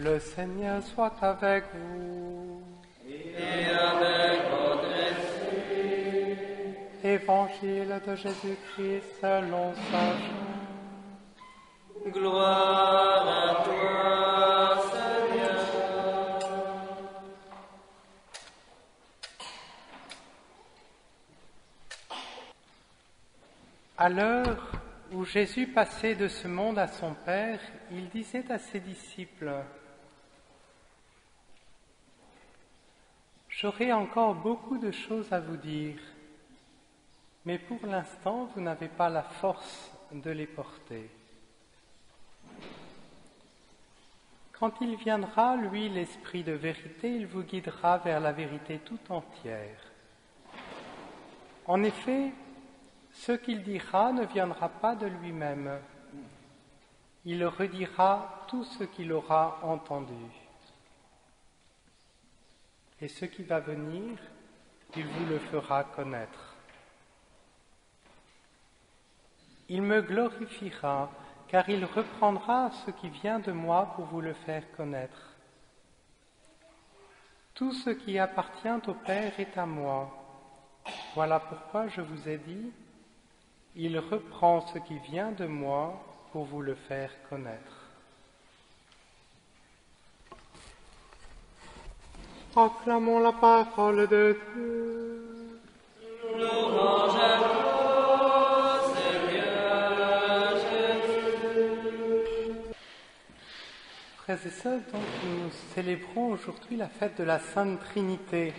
Le Seigneur soit avec vous. Et avec votre esprit. Évangile de Jésus-Christ selon Saint Jean. Gloire à toi, Seigneur. À l'heure où Jésus passait de ce monde à son Père, il disait à ses disciples: J'aurai encore beaucoup de choses à vous dire, mais pour l'instant, vous n'avez pas la force de les porter. Quand il viendra, lui, l'Esprit de vérité, il vous guidera vers la vérité tout entière. En effet, ce qu'il dira ne viendra pas de lui-même. Il redira tout ce qu'il aura entendu. Et ce qui va venir, il vous le fera connaître. Il me glorifiera, car il reprendra ce qui vient de moi pour vous le faire connaître. Tout ce qui appartient au Père est à moi. Voilà pourquoi je vous ai dit, il reprend ce qui vient de moi pour vous le faire connaître. Acclamons la parole de Dieu. Louange à toi, Seigneur Jésus. Frères et sœurs, donc nous célébrons aujourd'hui la fête de la Sainte Trinité.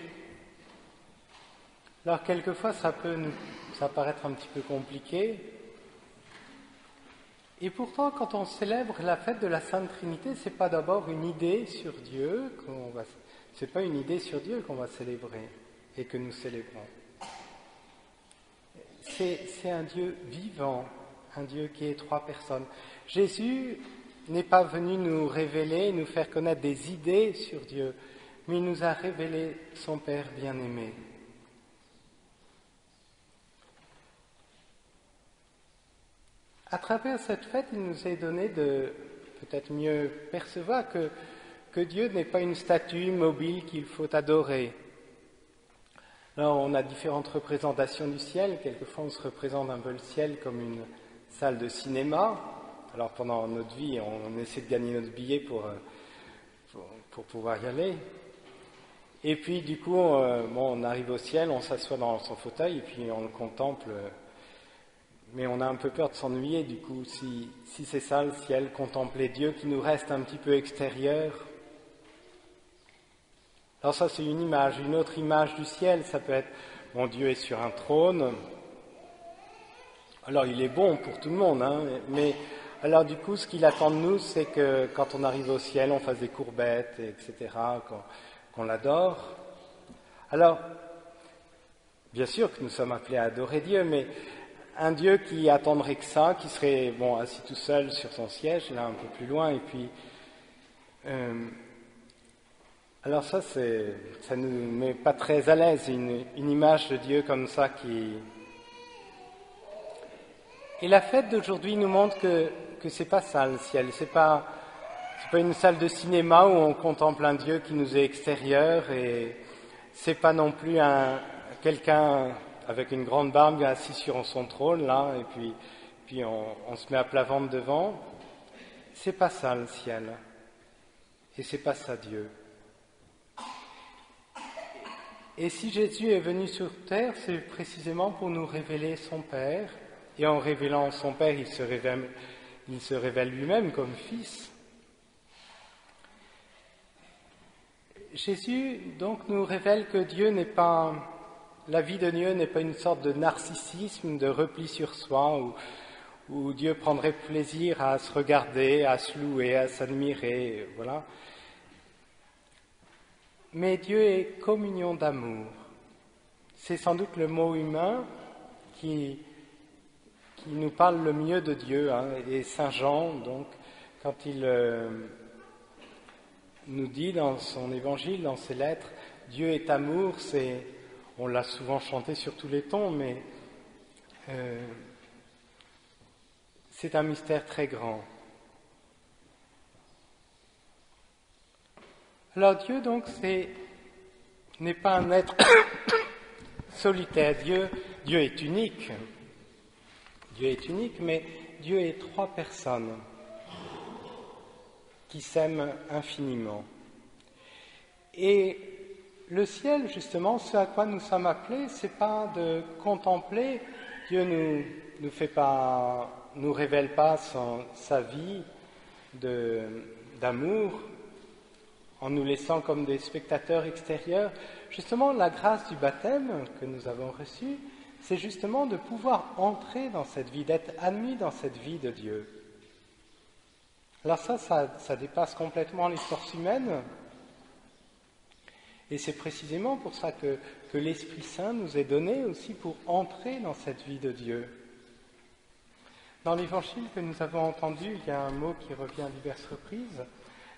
Alors quelquefois ça peut paraître un petit peu compliqué. Et pourtant, quand on célèbre la fête de la Sainte Trinité, c'est pas d'abord une idée sur Dieu c'est pas une idée sur Dieu qu'on va célébrer et que nous célébrons. C'est un Dieu vivant, un Dieu qui est trois personnes. Jésus n'est pas venu nous révéler, nous faire connaître des idées sur Dieu, mais il nous a révélé son Père bien-aimé. À travers cette fête, il nous est donné de peut-être mieux percevoir que Dieu n'est pas une statue immobile qu'il faut adorer. Alors, on a différentes représentations du ciel. Quelquefois, on se représente un peu le ciel comme une salle de cinéma. Alors, pendant notre vie, on essaie de gagner notre billet pour pouvoir y aller. Et puis, du coup, on arrive au ciel, on s'assoit dans son fauteuil et puis on le contemple. Mais on a un peu peur de s'ennuyer, du coup, si c'est ça le ciel, contempler Dieu qui nous reste un petit peu extérieur. Alors ça, c'est une image. Une autre image du ciel, ça peut être, bon, Dieu est sur un trône. Alors, il est bon pour tout le monde, hein, mais alors du coup, ce qu'il attend de nous, c'est que quand on arrive au ciel, on fasse des courbettes, etc., qu'on l'adore. Alors, bien sûr que nous sommes appelés à adorer Dieu, mais un Dieu qui attendrait que ça, qui serait assis tout seul sur son siège, là un peu plus loin, et puis alors ça nous met pas très à l'aise, une image de Dieu comme ça qui... Et la fête d'aujourd'hui nous montre que c'est pas ça le ciel, c'est pas une salle de cinéma où on contemple un Dieu qui nous est extérieur, et c'est pas non plus quelqu'un avec une grande barbe assis sur son trône là, et puis on se met à plat ventre devant. C'est pas ça le ciel, et c'est pas ça Dieu. Et si Jésus est venu sur terre, c'est précisément pour nous révéler son Père, et en révélant son Père, il se révèle lui-même comme Fils. Jésus donc nous révèle que la vie de Dieu n'est pas une sorte de narcissisme, de repli sur soi, où Dieu prendrait plaisir à se regarder, à se louer, à s'admirer, voilà. Mais Dieu est communion d'amour. C'est sans doute le mot humain qui nous parle le mieux de Dieu, hein. Et Saint Jean, donc, quand il nous dit dans son évangile, dans ses lettres, Dieu est amour, on l'a souvent chanté sur tous les tons, mais c'est un mystère très grand. Alors Dieu, donc, n'est pas un être solitaire. Dieu est unique. Dieu est unique, mais Dieu est trois personnes qui s'aiment infiniment. Et le ciel, justement, ce à quoi nous sommes appelés, c'est pas de contempler. Dieu nous révèle pas sa vie d'amour en nous laissant comme des spectateurs extérieurs. Justement, la grâce du baptême que nous avons reçue, c'est justement de pouvoir entrer dans cette vie, d'être admis dans cette vie de Dieu. Alors ça dépasse complètement les forces humaines. Et c'est précisément pour ça que l'Esprit Saint nous est donné aussi pour entrer dans cette vie de Dieu. Dans l'évangile que nous avons entendu, il y a un mot qui revient à diverses reprises.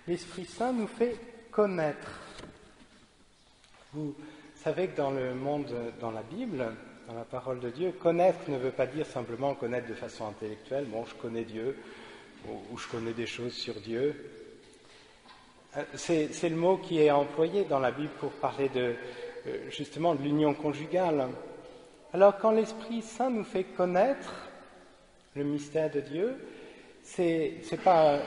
L'Esprit Saint nous fait connaître. Vous savez que dans le monde, dans la Bible, dans la parole de Dieu, connaître ne veut pas dire simplement connaître de façon intellectuelle. Bon, je connais Dieu, ou je connais des choses sur Dieu. C'est le mot qui est employé dans la Bible pour parler justement de l'union conjugale. Alors quand l'Esprit Saint nous fait connaître le mystère de Dieu, c'est pas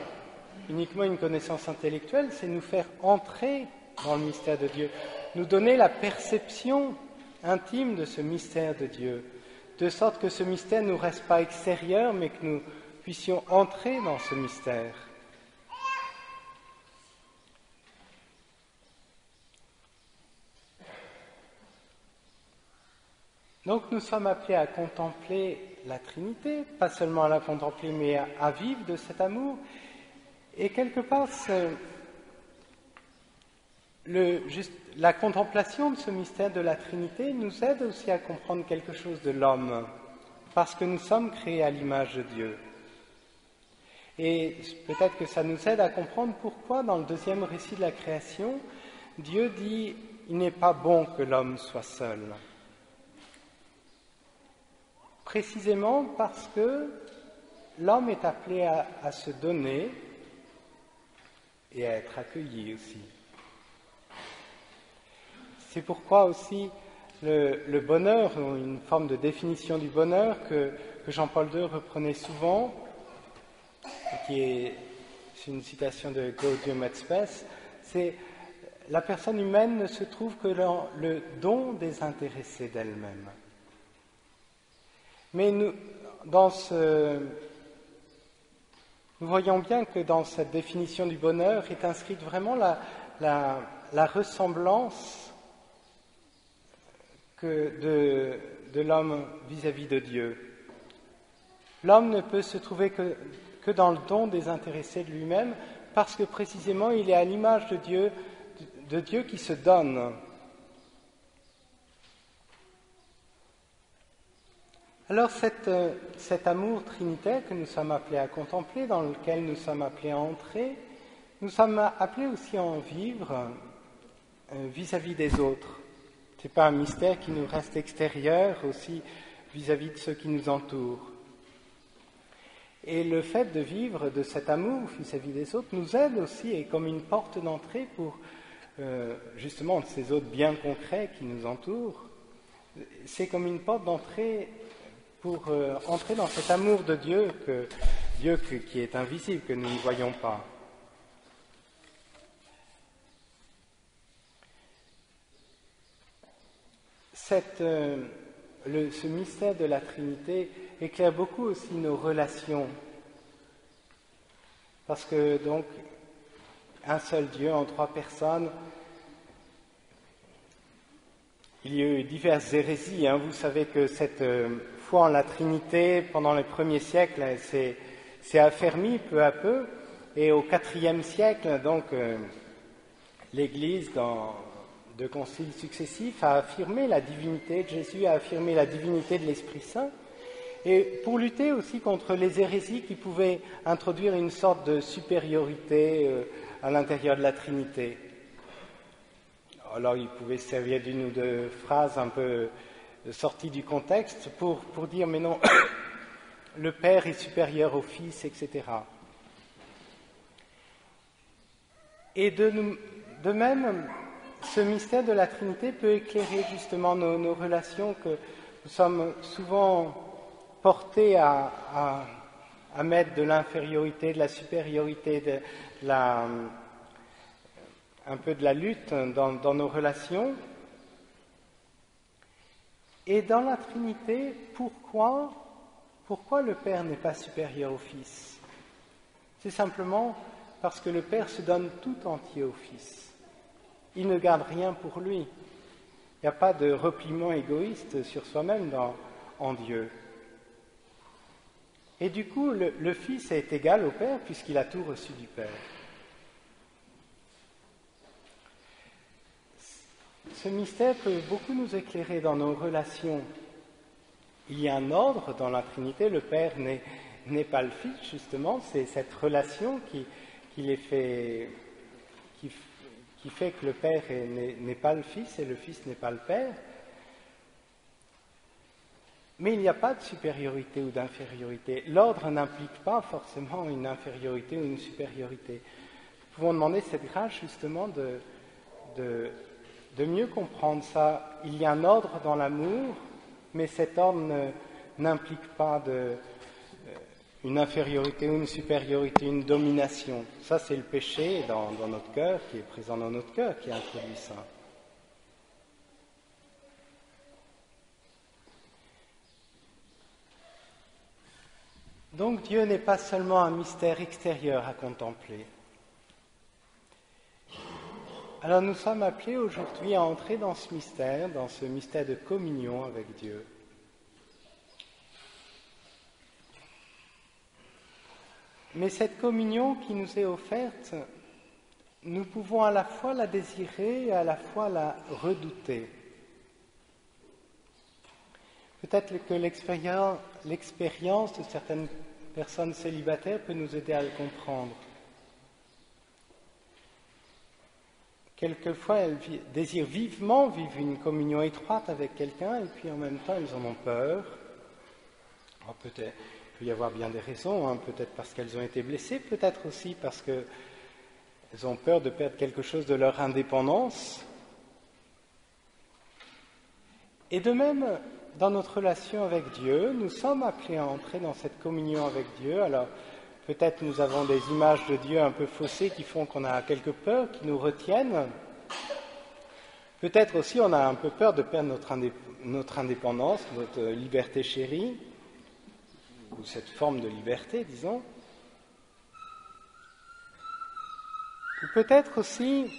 uniquement une connaissance intellectuelle, c'est nous faire entrer dans le mystère de Dieu, nous donner la perception intime de ce mystère de Dieu, de sorte que ce mystère ne nous reste pas extérieur, mais que nous puissions entrer dans ce mystère. Donc nous sommes appelés à contempler la Trinité, pas seulement à la contempler, mais à vivre de cet amour. Et quelque part, la contemplation de ce mystère de la Trinité nous aide aussi à comprendre quelque chose de l'homme, parce que nous sommes créés à l'image de Dieu. Et peut-être que ça nous aide à comprendre pourquoi, dans le deuxième récit de la création, Dieu dit « Il n'est pas bon que l'homme soit seul ». Précisément parce que l'homme est appelé à se donner et à être accueilli aussi. C'est pourquoi aussi le bonheur, ou une forme de définition du bonheur que Jean-Paul II reprenait souvent, c'est une citation de Gaudium et Spes, c'est « La personne humaine ne se trouve que dans le don désintéressé d'elle-même ». Mais nous voyons bien que dans cette définition du bonheur est inscrite vraiment la ressemblance de l'homme vis-à-vis de Dieu. L'homme ne peut se trouver que dans le don désintéressé de lui-même, parce que précisément il est à l'image de Dieu qui se donne. Alors cet amour trinitaire que nous sommes appelés à contempler, dans lequel nous sommes appelés à entrer, nous sommes appelés aussi à en vivre vis-à-vis des autres. Ce n'est pas un mystère qui nous reste extérieur aussi vis-à-vis de ceux qui nous entourent. Et le fait de vivre de cet amour vis-à-vis des autres nous aide aussi, et comme une porte d'entrée pour justement ces autres biens concrets qui nous entourent. C'est comme une porte d'entrée pour entrer dans cet amour de Dieu, qui est invisible, que nous ne voyons pas. Ce mystère de la Trinité éclaire beaucoup aussi nos relations, parce que donc un seul Dieu en trois personnes. Il y a eu diverses hérésies. Vous savez que cette foi en la Trinité, pendant les premiers siècles, s'est affermie peu à peu. Et au IVe siècle, donc, l'Église, dans de conciles successifs, a affirmé la divinité de Jésus, a affirmé la divinité de l'Esprit Saint. Et pour lutter aussi contre les hérésies qui pouvaient introduire une sorte de supériorité à l'intérieur de la Trinité. Alors il pouvait se servir d'une ou deux phrases un peu sorties du contexte pour dire mais non, le Père est supérieur au Fils, etc. Et de même, ce mystère de la Trinité peut éclairer justement nos relations, que nous sommes souvent portés à mettre de l'infériorité, de la supériorité, un peu de la lutte dans nos relations. Et dans la Trinité, pourquoi le Père n'est pas supérieur au Fils? C'est simplement parce que le Père se donne tout entier au Fils. Il ne garde rien pour lui. Il n'y a pas de repliement égoïste sur soi-même en Dieu. Et du coup, le Fils est égal au Père puisqu'il a tout reçu du Père. Ce mystère peut beaucoup nous éclairer dans nos relations. Il y a un ordre dans la Trinité, le Père n'est pas le Fils, justement, c'est cette relation qui fait que le Père n'est pas le Fils et le Fils n'est pas le Père. Mais il n'y a pas de supériorité ou d'infériorité. L'ordre n'implique pas forcément une infériorité ou une supériorité. Nous pouvons demander cette grâce, justement, de mieux comprendre ça. Il y a un ordre dans l'amour, mais cet ordre n'implique pas une infériorité ou une supériorité, une domination. Ça, c'est le péché dans notre cœur, qui est présent dans notre cœur, qui a introduit ça. Donc Dieu n'est pas seulement un mystère extérieur à contempler. Alors nous sommes appelés aujourd'hui à entrer dans ce mystère de communion avec Dieu. Mais cette communion qui nous est offerte, nous pouvons à la fois la désirer et à la fois la redouter. Peut-être que l'expérience de certaines personnes célibataires peut nous aider à le comprendre. Quelquefois, elles désirent vivement vivre une communion étroite avec quelqu'un et puis en même temps, elles en ont peur. Alors, peut-être, il peut y avoir bien des raisons, peut-être parce qu'elles ont été blessées, peut-être aussi parce qu'elles ont peur de perdre quelque chose de leur indépendance. Et de même, dans notre relation avec Dieu, nous sommes appelés à entrer dans cette communion avec Dieu. Alors, peut-être nous avons des images de Dieu un peu faussées qui font qu'on a quelques peurs, qui nous retiennent. Peut-être aussi on a un peu peur de perdre notre indépendance, notre liberté chérie, ou cette forme de liberté, disons. Ou peut-être aussi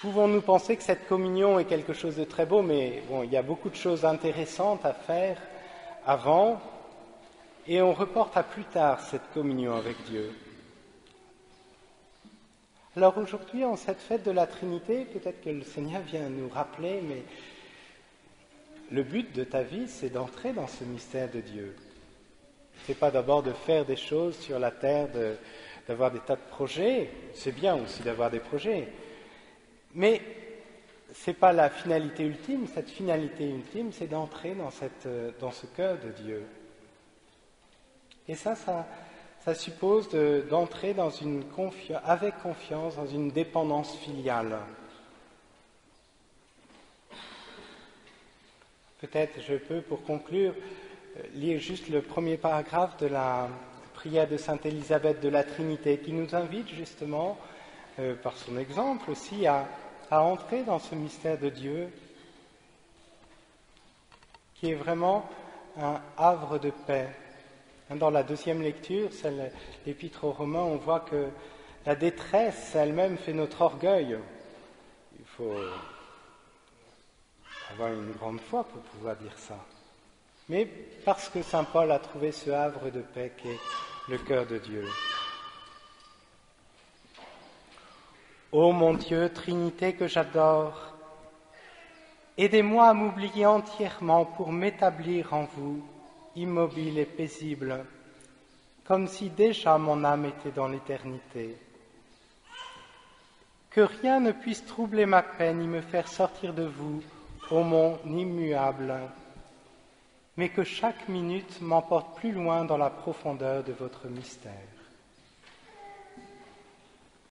pouvons-nous penser que cette communion est quelque chose de très beau, mais bon, il y a beaucoup de choses intéressantes à faire avant, et on reporte à plus tard cette communion avec Dieu. Alors aujourd'hui, en cette fête de la Trinité, peut-être que le Seigneur vient nous rappeler, mais le but de ta vie, c'est d'entrer dans ce mystère de Dieu. C'est pas d'abord de faire des choses sur la terre, d'avoir des tas de projets, c'est bien aussi d'avoir des projets, mais ce n'est pas la finalité ultime. Cette finalité ultime, c'est d'entrer dans ce cœur de Dieu. Et ça suppose d'entrer avec confiance dans une dépendance filiale. Peut-être je peux, pour conclure, lire juste le premier paragraphe de la prière de Sainte Élisabeth de la Trinité, qui nous invite justement, par son exemple aussi, à entrer dans ce mystère de Dieu, qui est vraiment un havre de paix. Dans la deuxième lecture, c'est l'Épître aux Romains, on voit que la détresse elle-même fait notre orgueil. Il faut avoir une grande foi pour pouvoir dire ça. Mais parce que saint Paul a trouvé ce havre de paix qui est le cœur de Dieu. Ô mon Dieu, Trinité que j'adore, aidez-moi à m'oublier entièrement pour m'établir en vous, immobile et paisible, comme si déjà mon âme était dans l'éternité. Que rien ne puisse troubler ma peine ni me faire sortir de vous, ô mon immuable, mais que chaque minute m'emporte plus loin dans la profondeur de votre mystère.